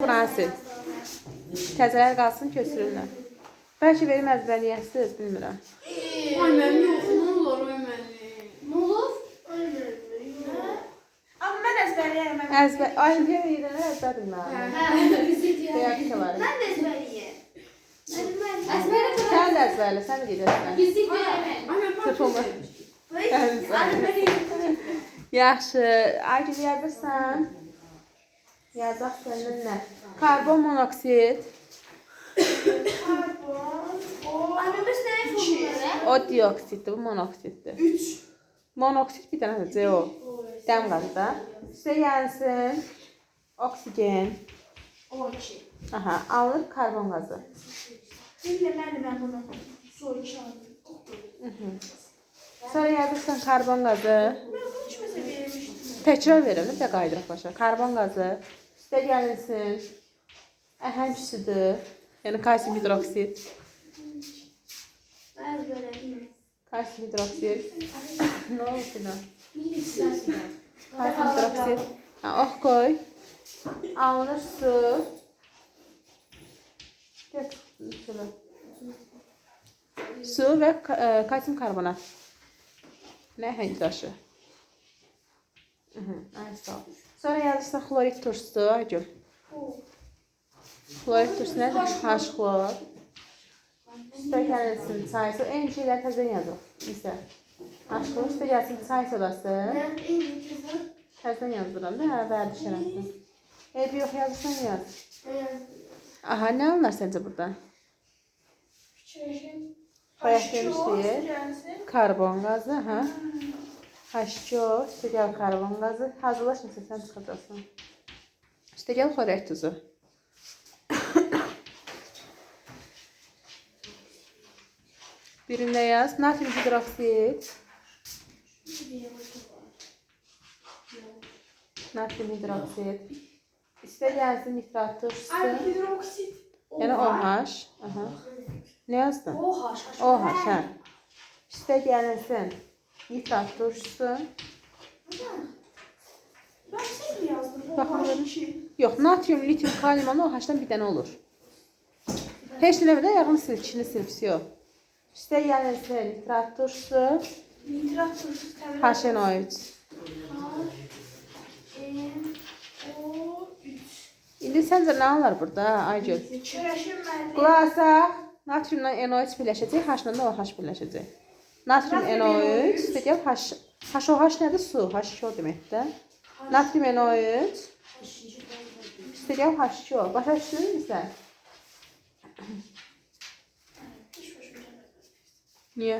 Fransiz. Təzələr qalsın köçürürlər. Bəlkə verim əzbərləyəsiz, bilmirəm. Ay mənim yox, nə olur ay mənim? Ne olur? Amma mən əzbərləyərəm. Olimpiya verirlər, əzbər bilmirəm. Reaksiyaları. Ben de ezberleyeyim. Sən də əzbərlə, sən də gedirsən. Fizik öğretmeni. Ay mən Tutulma. Yaxşı, Aygül yazırsan. Yazaq sənin nə? Karbon monoksid. Anne biz ne yapıyoruz? O dioksiddir, bu monoksiddir. 3. Monoksid bir dənə də CO. Dəm qazı da. Üstə gəlsin. Oksigen. 12. Aha, alır karbon qazı. Dinle ben bunu soru çaldım. Sonra yazırsan karbon qazı. Ben bunu hiç mesela vermiştim. Təkrar verirəm, bir də qaydıraq başa. Karbon qazı. Üstə gəlinsin. Əhəmçisidir. Yəni kalsium hidroksid. Ben ezberleyeyim. Kalsium hidroksid. Nə oldu da? Kalsium. Kalsium hidroksid. Ha, ox koy. Alınır su. Get. Şöyle. Su və kalsium karbonat. Nə həngi daşı? Ay sağ ol. Sonra yazırsan xlorid turşusu, Aygül. Xlorid turşusu nədir? H-xlor. Üstə gəlsin çay soda. Eyni şeyləri təzən yazır. İsə. H-xlor üstə gəlsin çay sodası. Təzən yazdıram da, vərdişərəm. Bir yox yazırsan yaz. Aha, nə alınır səncə burada? Bayaq demişdik. Karbon qazı, ha? H2O, üstə gəl karbon qazı. Hazırlaşmasa sən çıxacaqsın. Üstə gəl xlorid tuzu. Birində yaz. Natrium hidroksid. Natrium hidroksid. İstə gəlsin nitrat turşusu. Hidroksit. Yəni OH. Aha. Nə yazdın? OH. OH, hə. İstə gəlinsin nitrat turşusu. Ben şey mi yazdım? Baxın OH görün. 2. Yox, natrium, litium, kalium onu OH-dan bir dənə olur. Heç nə demə də yağını sil, kişini sil, yox. İstə gəlinsin nitrat turşusu. Nitrat turşusu təmin. HNO3. O3. İndi səncə nə alır burada, Aygül? Çörəşin məli. Qulaq natriumla NO3 birləşəcək, H-la da OH birləşəcək. Natrium NO3, üstə gəl HOH nədir? Su, H2O deməkdir. Natrium NO3, üstə gəl H2O. Başa düşdün sən? Niyə?